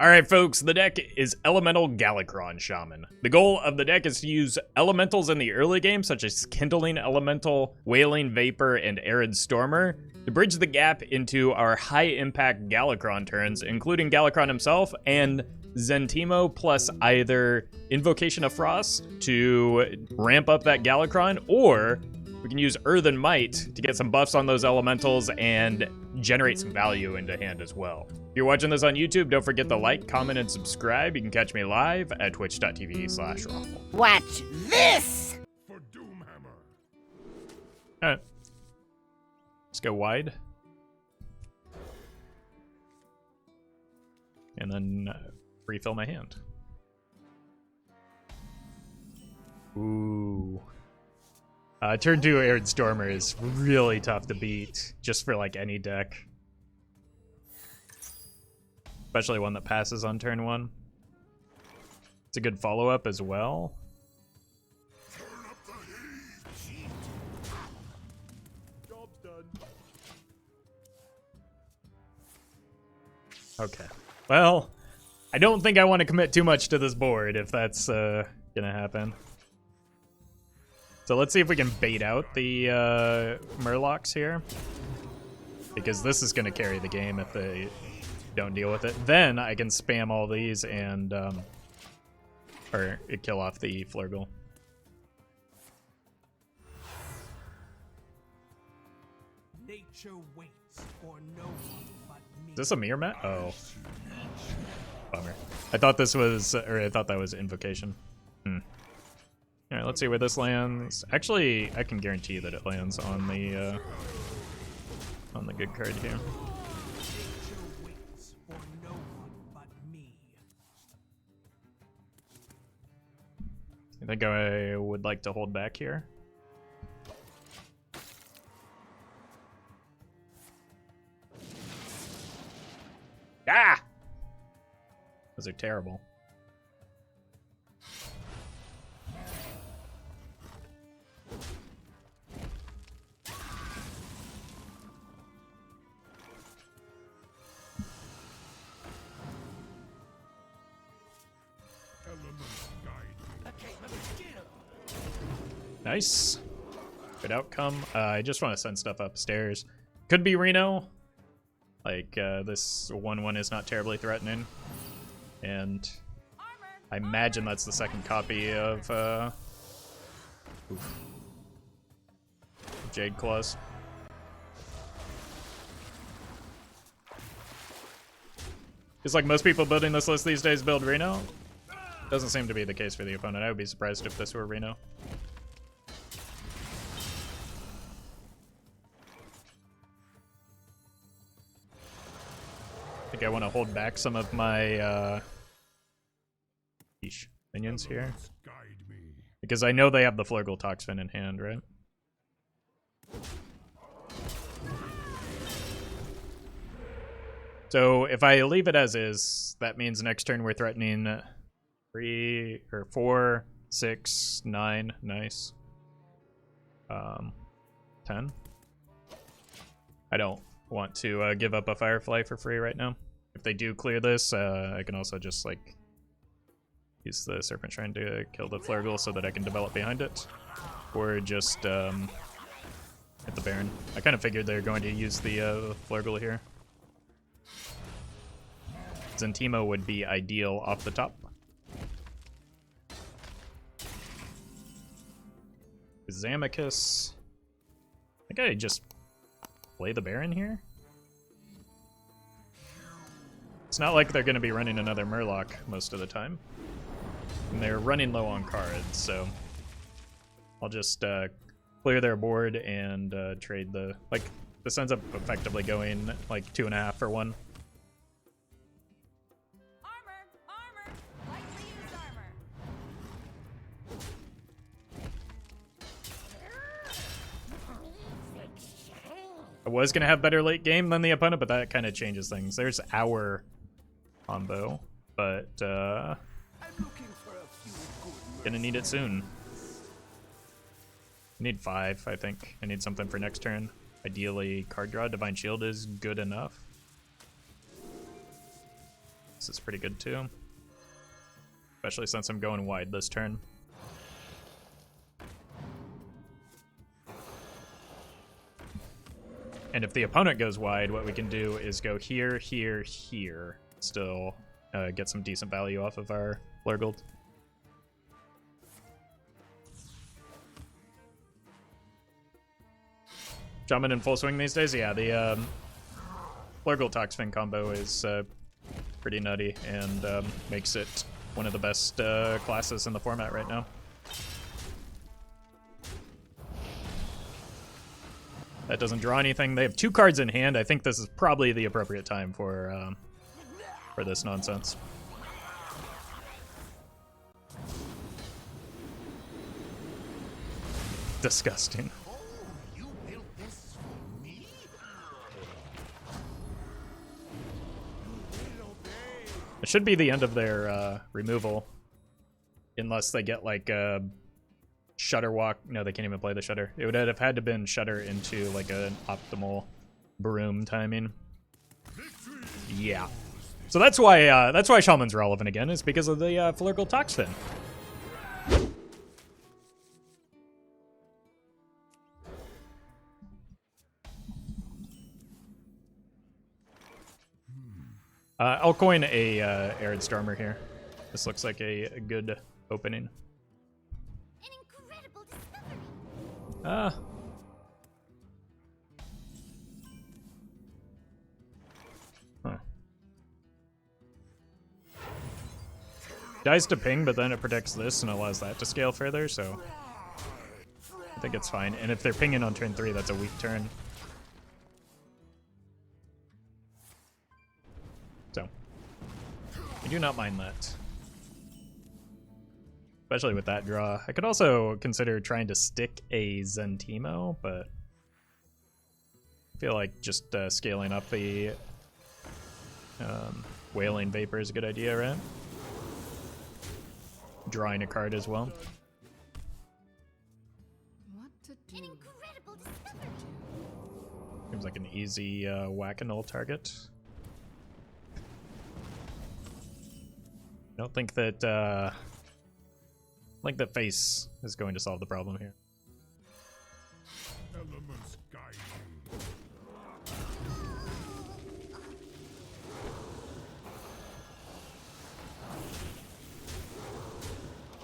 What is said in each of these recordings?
Alright folks, the deck is Elemental Galakrond Shaman. The goal of the deck is to use elementals in the early game, such as Kindling Elemental, Wailing Vapor, and Arid Stormer, to bridge the gap into our high-impact Galakrond turns, including Galakrond himself, and Zentimo plus either Invocation of Frost to ramp up that Galakrond, or we can use Earthen Might to get some buffs on those elementals and generate some value into hand as well. If you're watching this on YouTube, don't forget to like, comment, and subscribe. You can catch me live at twitch.tv/Roffle. Watch this! For Doomhammer. Alright. Let's go wide. And then refill my hand. Ooh. Turn 2 Arid Stormer is really tough to beat, just for like any deck. Especially one that passes on turn 1. It's a good follow-up as well. Turn up the heat. Job done. Okay. Well, I don't think I want to commit too much to this board if that's gonna happen. So let's see if we can bait out the Murlocs here, because this is going to carry the game if they don't deal with it. Then I can spam all these and or kill off the Flurgl. Nature waits for no one but me. Is this a mirror mat? Oh, bummer. I thought this was, or I thought that was Invocation. All right, let's see where this lands. Actually, I can guarantee that it lands on the good card here. Nature waits for no one but me. I think I would like to hold back here. Ah! Those are terrible. Nice. Good outcome. I just want to send stuff upstairs. Could be Reno. Like, this 1/1 is not terribly threatening. And I imagine that's the second copy of Jade Claws. It's like most people building this list these days build Reno. Doesn't seem to be the case for the opponent. I would be surprised if this were Reno. I think I want to hold back some of my minions here, Guide me. because I know they have the Flurgl Toxfin in hand, right? So if I leave it as is, that means next turn we're threatening 3 or 4, 6, 9, nice. 10. I don't want to give up a Firefly for free right now. If they do clear this, I can also just like use the Serpentshrine to kill the Flurgl so that I can develop behind it, or just hit the Baron. I kind of figured they're going to use the Flurgl here. Zentimo would be ideal off the top. Kazakus. I think I just play the Baron here. It's not like they're going to be running another Murloc most of the time. And they're running low on cards, so I'll just clear their board and trade the... Like, this ends up effectively going like 2.5 for 1. Armor! Lightly used armor. I was going to have better late game than the opponent, but that kind of changes things. There's our combo, but I'm looking for a few good gonna need it soon. I need 5, I think. I need something for next turn. Ideally, card draw. Divine Shield is good enough. This is pretty good too. Especially since I'm going wide this turn. And if the opponent goes wide, what we can do is go here, here, here. Still get some decent value off of our Flurgl. Shaman in full swing these days? Yeah, the Flurgl Toxfin combo is pretty nutty and makes it one of the best classes in the format right now. That doesn't draw anything. They have 2 cards in hand. I think this is probably the appropriate time for this nonsense. Disgusting. Oh, you built this for me? You will obey. It should be the end of their removal. Unless they get like a Shudderwock. No, they can't even play the Shudder. It would have had to been Shudder into like an optimal broom timing. Yeah. So that's why Shaman's relevant again, is because of the Flurgl Toxfin. I'll coin a Arid Stormer here. This looks like a good opening. An incredible discovery. Huh. Dies to ping, but then it protects this and allows that to scale further, so I think it's fine. And if they're pinging on turn 3, that's a weak turn. So, I do not mind that. Especially with that draw. I could also consider trying to stick a Zentimo, but I feel like just scaling up the Wailing Vapor is a good idea, right? Drawing a card as well. What to do? An incredible discovery. Seems like an easy Whack-A-Gnoll target. I don't think that face is going to solve the problem here. Elements guide me.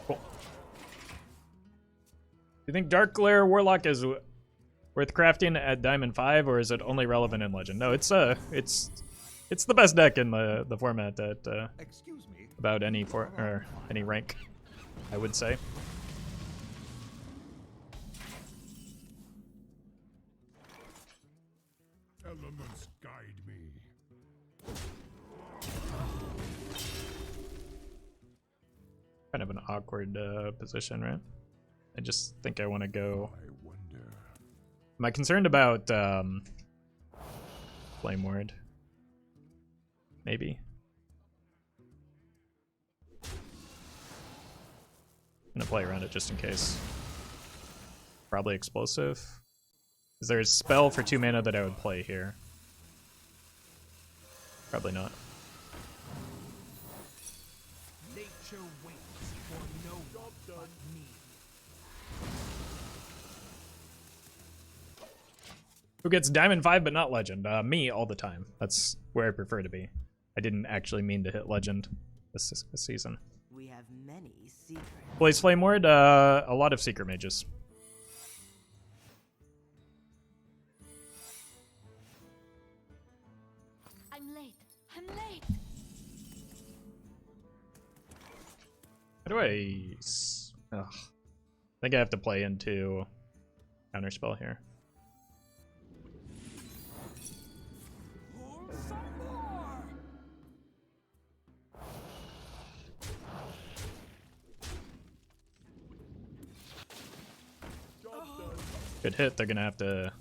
Cool. Do you think Dark Glare Warlock is worth crafting at Diamond 5, or is it only relevant in Legend? No, it's the best deck in the format at Excuse me. about any rank, I would say. Elements guide me. Kind of an awkward position, right? I just think I want to go. I wonder. Am I concerned about Flame Ward? Maybe. I'm gonna play around it just in case. Probably Explosive. Is there a spell for 2 mana that I would play here? Probably not. Nature waits for no one but me. Who gets Diamond 5 but not Legend? Me all the time. That's where I prefer to be. I didn't actually mean to hit Legend this season. We have many secrets. Blaze Flame Ward, a lot of Secret Mages. I'm late. I'm late. How do I... Ugh. I think I have to play into Counterspell here. Pour some more. Good hit. They're gonna have to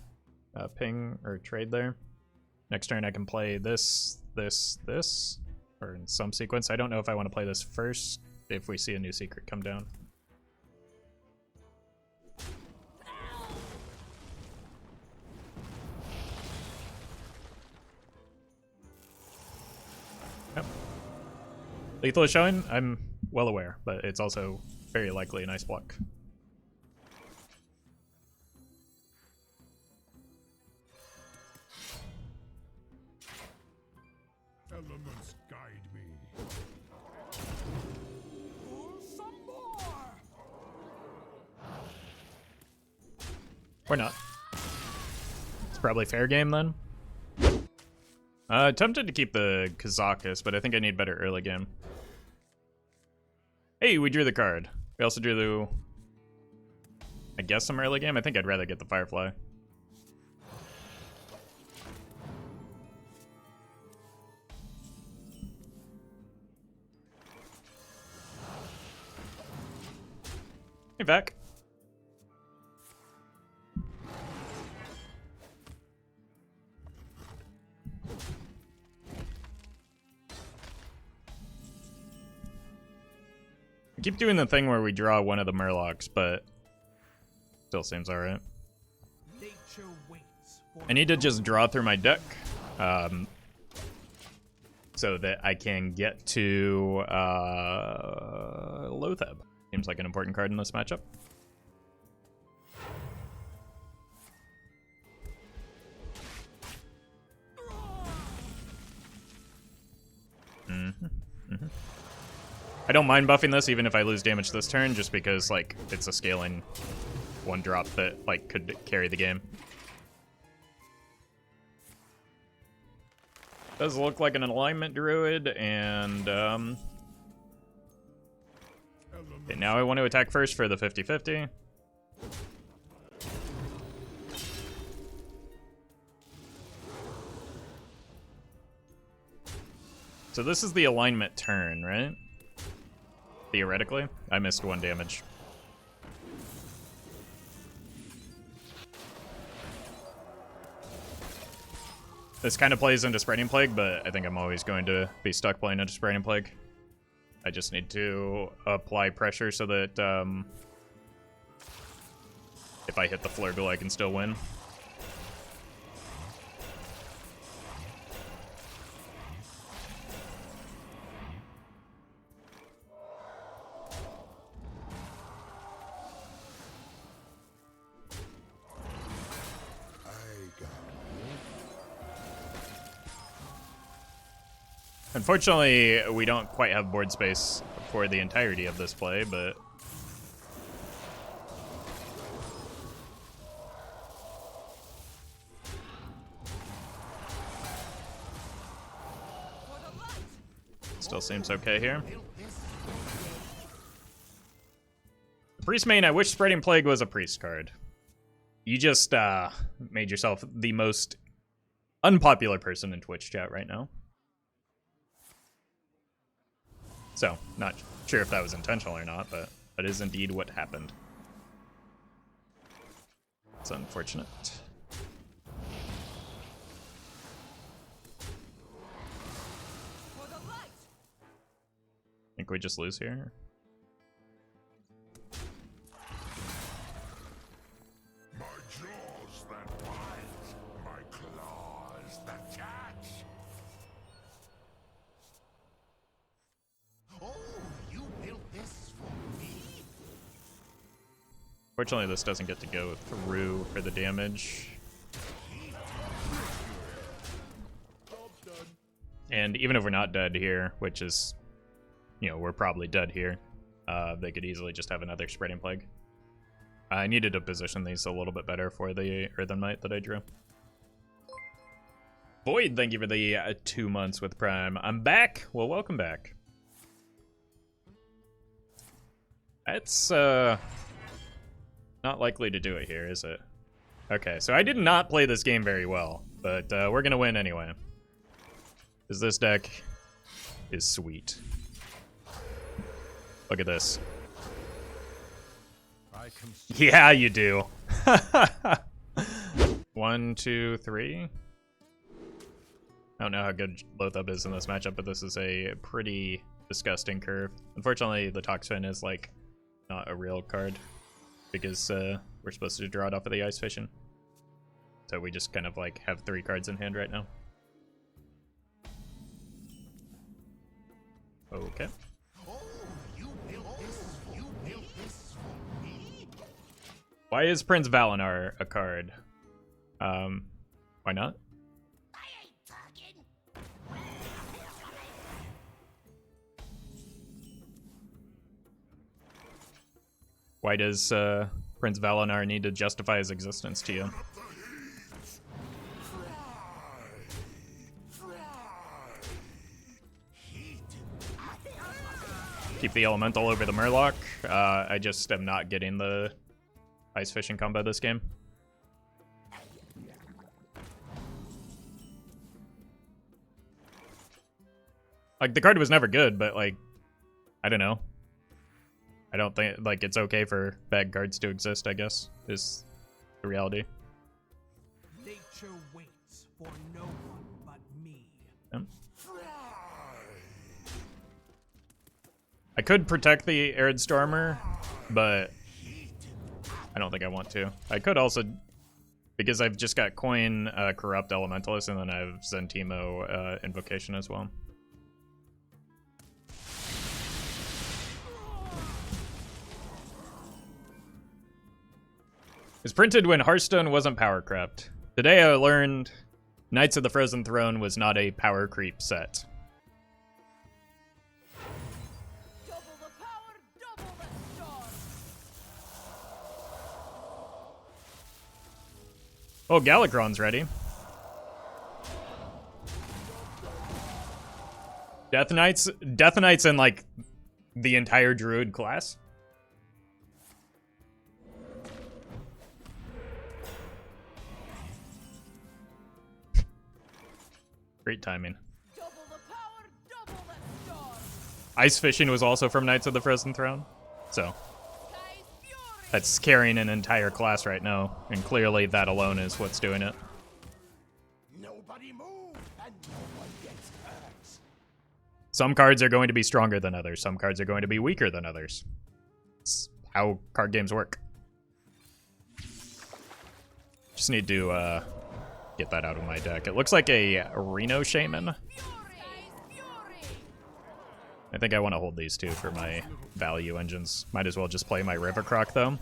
ping or trade there. Next turn I can play this, or in some sequence. I don't know if I want to play this first if we see a new secret come down. Yep. Lethal is showing? I'm well aware, but it's also very likely an ice block. Elements guide me. Some more. Or not. It's probably fair game then. Tempted to keep the Kazakus, but I think I need better early game. Hey, we drew the card. We also drew the... I guess some early game? I think I'd rather get the Firefly. Hey, back. I keep doing the thing where we draw one of the Murlocs, but still seems alright. I need to just draw through my deck so that I can get to Loatheb. Seems like an important card in this matchup. I don't mind buffing this even if I lose damage this turn, just because like it's a scaling one drop that like could carry the game. Does look like an alignment druid, and okay, now I want to attack first for the 50-50. So this is the alignment turn, right? Theoretically. I missed 1 damage. This kind of plays into Spreading Plague, but I think I'm always going to be stuck playing into Spreading Plague. I just need to apply pressure so that if I hit the Flurgl, I can still win. Unfortunately, we don't quite have board space for the entirety of this play, but... still seems okay here. Priest main, I wish Spreading Plague was a priest card. You just made yourself the most unpopular person in Twitch chat right now. So, not sure if that was intentional or not, but that is indeed what happened. It's unfortunate. Think we just lose here? My jaws that bite, my claws that catch. Oh, you built this for me? Fortunately, this doesn't get to go through for the damage. And even if we're not dead here, which is, you know, we're probably dead here, they could easily just have another Spreading Plague. I needed to position these a little bit better for the Earthen Might that I drew. Void, thank you for the 2 months with Prime. I'm back. Well, welcome back. That's not likely to do it here, is it? Okay, so I did not play this game very well, but we're gonna win anyway. Because this deck is sweet. Look at this. Yeah, you do. 1, 2, 3. I don't know how good Loatheb is in this matchup, but this is a pretty disgusting curve. Unfortunately, the Toxfin is like not a real card because we're supposed to draw it off of the Ice Fishing. So we just kind of like have 3 cards in hand right now. Okay. Oh, you built this for me? Why is Prince Valinar a card? Why not? I ain't talking. Why does Prince Valinar need to justify his existence to you? Keep the Elemental over the Murloc. I just am not getting the Ice Fishing combo this game. Like, the card was never good, but, like, I don't know. I don't think, like, it's okay for bad cards to exist, I guess, is the reality. Nature waits for no one but me. Yep. I could protect the Arid Stormer, but I don't think I want to. I could also, because I've just got Coin, Corrupt Elementalist, and then I have Zentimo Invocation as well. It was printed when Hearthstone wasn't power crept. Today I learned Knights of the Frozen Throne was not a power creep set. Double the power, double the star. Oh, Galakrond's ready. Death Knights in, like, the entire Druid class? Great timing. Double the power, double the star. Ice Fishing was also from Knights of the Frozen Throne, so Sky's fury. that's carrying an entire class right now, and clearly that alone is what's doing it. Nobody move and no one gets hurt. Some cards are going to be stronger than others. Some cards are going to be weaker than others. It's how card games work. Just need to get that out of my deck. It looks like a Reno Shaman. I think I want to hold these two for my value engines. Might as well just play my River Croc, though.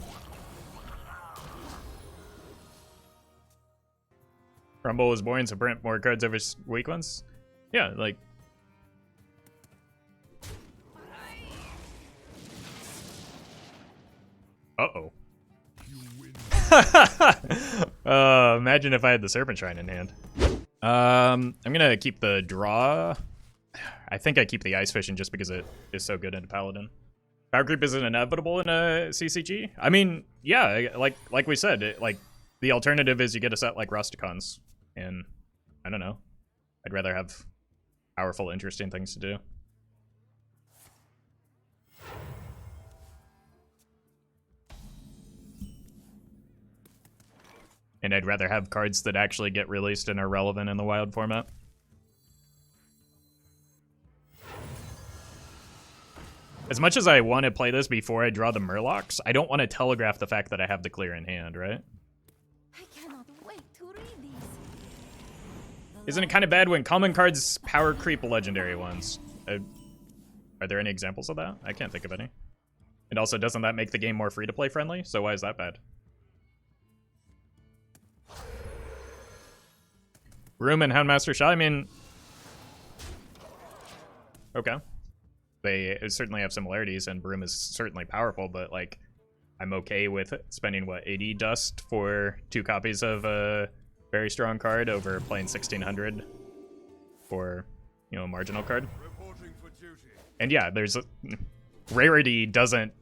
Rumble was born to print more cards over weak ones? Yeah, like... Uh-oh. Imagine if I had the Serpentshrine in hand. I'm gonna keep the draw. I think I keep the Ice Fishing just because it is so good in Paladin. Power creep isn't inevitable in a CCG. I mean, yeah, like we said, like the alternative is you get a set like Rusticons, and I don't know. I'd rather have powerful, interesting things to do. And I'd rather have cards that actually get released and are relevant in the wild format. As much as I want to play this before I draw the Murlocs, I don't want to telegraph the fact that I have the clear in hand, right? I cannot wait to read these. Isn't it kind of bad when common cards power creep legendary ones? Are there any examples of that? I can't think of any. And also, doesn't that make the game more free-to-play friendly? So why is that bad? Room and Houndmaster Shah, I mean... Okay. They certainly have similarities, and Broom is certainly powerful, but, like, I'm okay with spending, what, 80 dust for 2 copies of a very strong card over playing 1600 for, you know, a marginal card. And yeah, there's... Rarity doesn't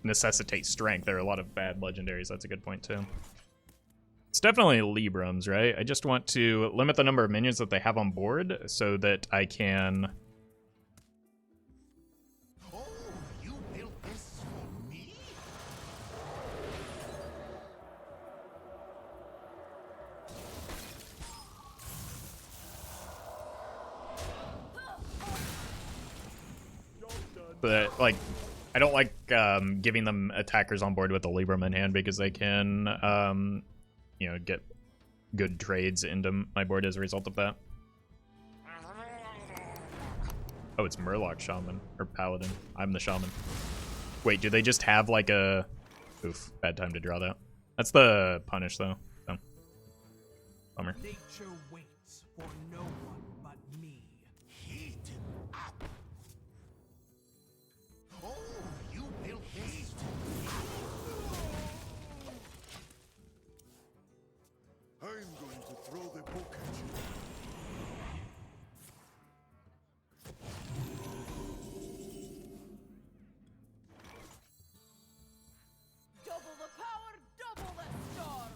necessitate strength. There are a lot of bad legendaries. That's a good point, too. It's definitely Librams, right? I just want to limit the number of minions that they have on board so that I can... Oh, you built this for me? But, like, I don't like giving them attackers on board with the Libram in hand because they can, you know, get good trades into my board as a result of that. Oh, it's Murloc Shaman. Or Paladin. I'm the Shaman. Wait, do they just have like a... Oof, bad time to draw that. That's the punish, though. So. Bummer. Nature waits for no one but me. Heat up. Oh, you will heat. I'm going to throw the book at you. Double the power, double the storm.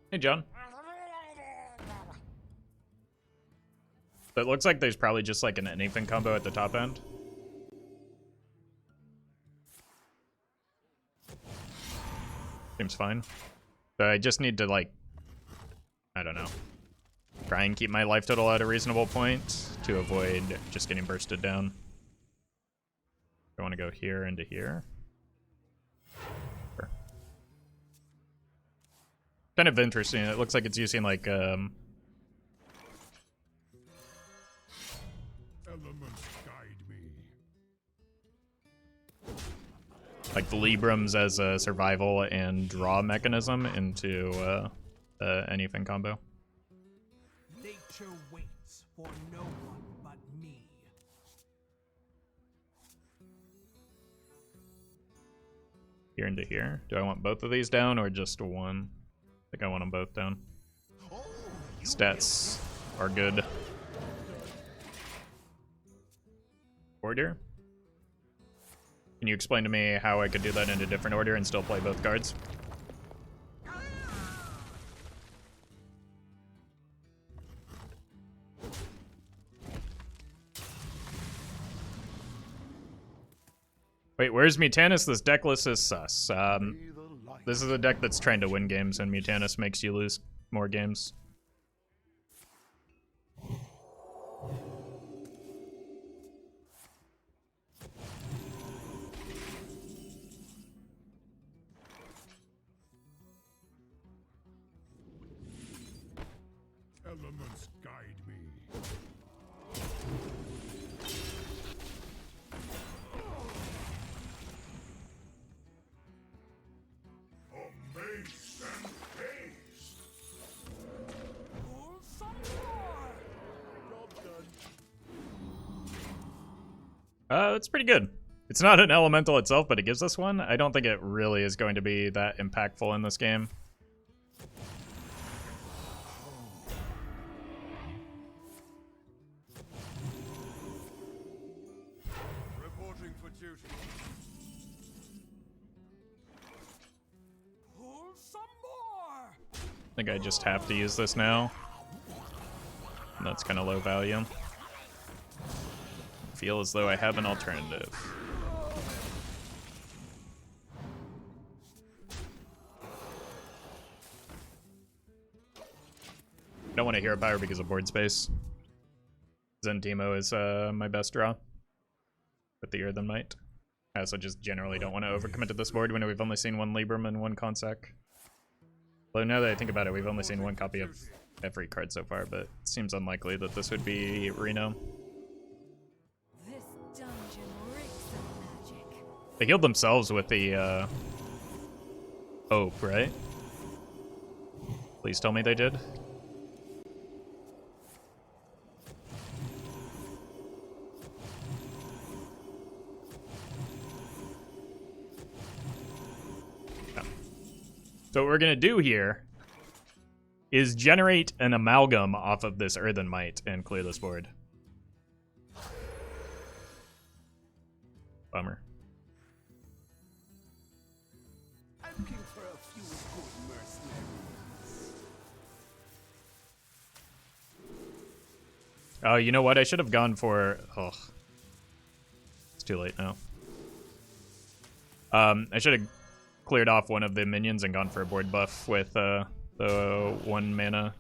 Hey, John. So it looks like there's probably just like an anything combo at the top end. Seems fine. But I just need to like, I don't know, try and keep my life total at a reasonable point to avoid just getting bursted down. I want to go here into here. Sure. Kind of interesting. It looks like it's using like Elements guide me. like the Librams as a survival and draw mechanism into anything combo. Nature waits for no one but me. Here into here. Do I want both of these down or just one? I think I want them both down. Stats are good. Order? Can you explain to me how I could do that in a different order and still play both cards? Wait, where's Mutanus? This deck list is sus. This is a deck that's trying to win games, and Mutanus makes you lose more games. Elements guide me. Amaze and haste. Pull some more. That's pretty good. It's not an elemental itself, but it gives us one. I don't think it really is going to be that impactful in this game. Reporting for duty. Pull some more. I think I just have to use this now. And that's kind of low value. Feel as though I have an alternative. Don't want to hero power because of board space. Zentimo is my best draw with the Earthen Might. I also just generally don't want to overcommit to this board when we've only seen one Libram and one Consec. Although now that I think about it, we've only seen one copy of every card so far, but it seems unlikely that this would be Reno. This dungeon reeks of magic. They healed themselves with the Hope, right? Please tell me they did. So what we're gonna do here is generate an amalgam off of this Earthen Might and clear this board. Bummer. I'm looking for a few good mercenaries. Oh, you know what? I should have gone for... Oh. It's too late now. I should have cleared off one of the minions and gone for a board buff with the 1 mana.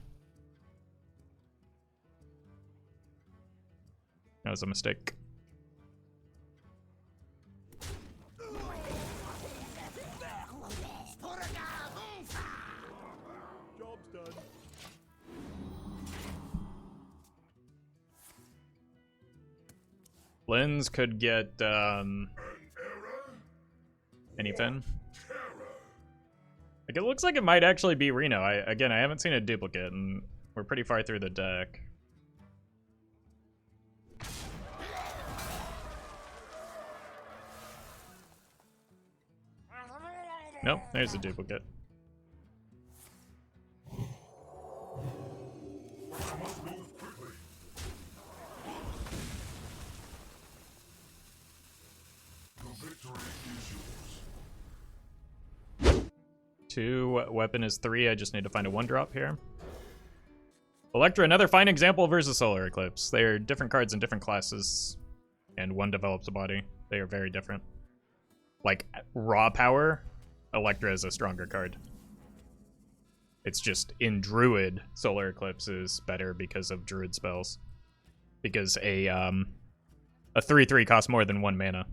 That was a mistake. Job's done. Lens could get anything. Like, it looks like it might actually be Reno. I haven't seen a duplicate, and we're pretty far through the deck. Nope, there's a duplicate. Two, weapon is 3. I just need to find a 1-drop here. Electra, another fine example versus Solar Eclipse. They are different cards in different classes, and one develops a body. They are very different. Like, raw power, Electra is a stronger card. It's just, in Druid, Solar Eclipse is better because of Druid spells. Because a 3/3 costs more than 1 mana.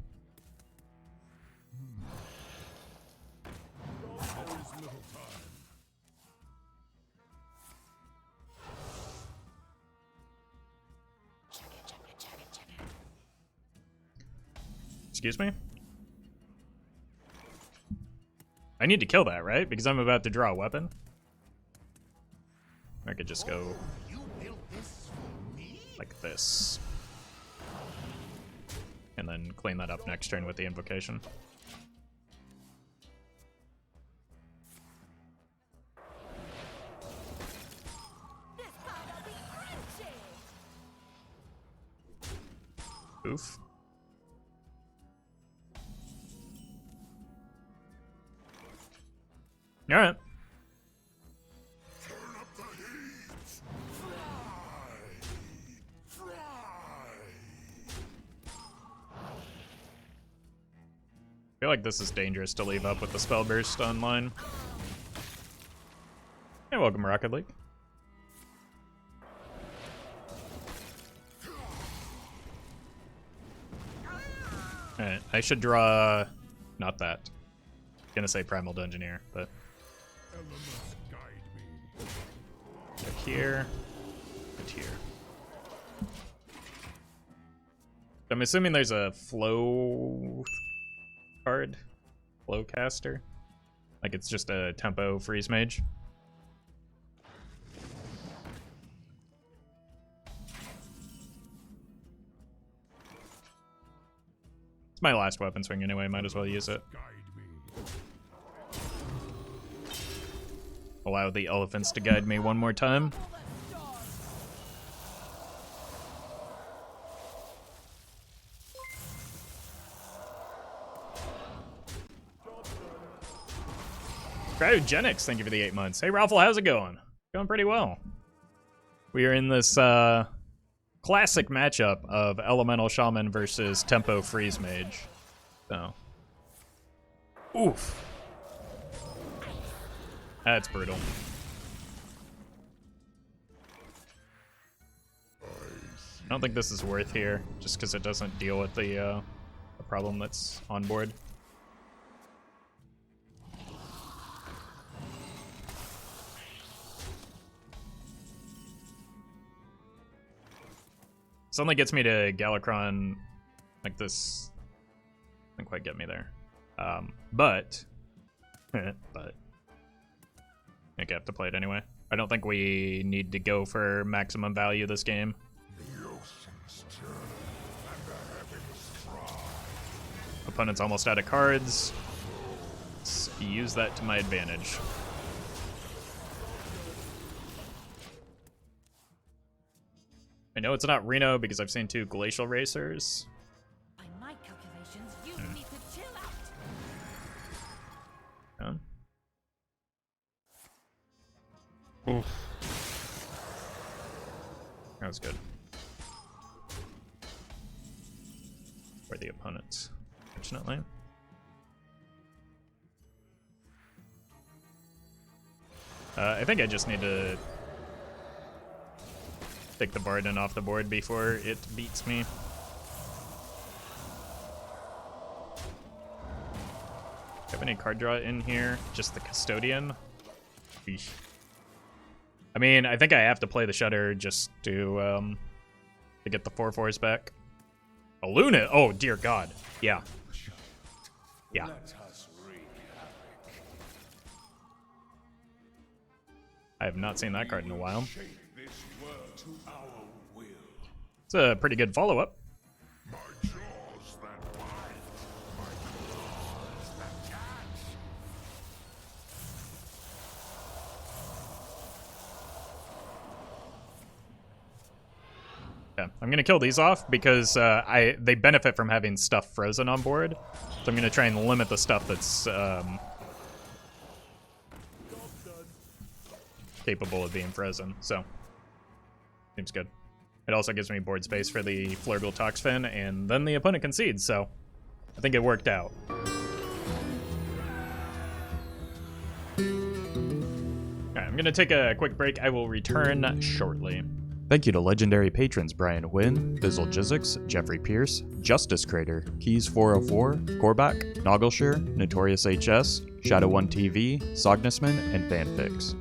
Excuse me? I need to kill that, right? Because I'm about to draw a weapon. I could just go like this. And then clean that up next turn with the invocation. Oof. All right. Turn up the heat. Fly. I feel like this is dangerous to leave up with the spell burst online. Hey, welcome, Rocket League. Alright, I should draw... not that. Gonna say Primal Dungeoneer, but... Elements guide me. Back here. And here. I'm assuming there's a flow card? Flow caster? Like it's just a tempo freeze mage? It's my last weapon swing anyway, might as well use it. Guide me. Allow the elephants to guide me one more time. Cryogenics, thank you for the 8 months. Hey, Roffle, how's it going? Going pretty well. We are in this classic matchup of Elemental Shaman versus Tempo Freeze Mage. So. Oof. That's brutal. I don't think this is worth here, just because it doesn't deal with the problem that's on board. This only gets me to Galakrond, like this. Doesn't quite get me there. But I think I have to play it anyway. I don't think we need to go for maximum value this game. The oceans turn and the heavens cry. Opponent's almost out of cards. Let's use that to my advantage. I know it's not Reno because I've seen 2 Glacial Racers. By my calculations, you need to chill out. Oof. That was good. For the opponents, fortunately. I think I just need to Take the Barden off the board before it beats me. Have any card draw in here? Just the Custodian? Eesh. I mean, I think I have to play the Shudder just to get the 4/4s back. A Luna! Oh, dear God. Yeah. Yeah. I have not seen that card in a while. It's a pretty good follow-up. Yeah, I'm gonna kill these off because they benefit from having stuff frozen on board. So I'm gonna try and limit the stuff that's capable of being frozen. So seems good. It also gives me board space for the Flurgl Toxfin, and then the opponent concedes. So I think it worked out. Alright, I'm gonna take a quick break. I will return shortly. Thank you to legendary patrons Brian Wynn, Bizzle Jizzix, Jeffrey Pierce, Justice Crater, Keys404, Korbak, Noggleshire, Notorious HS, Shadow1 TV, Sognisman, and Fanfix.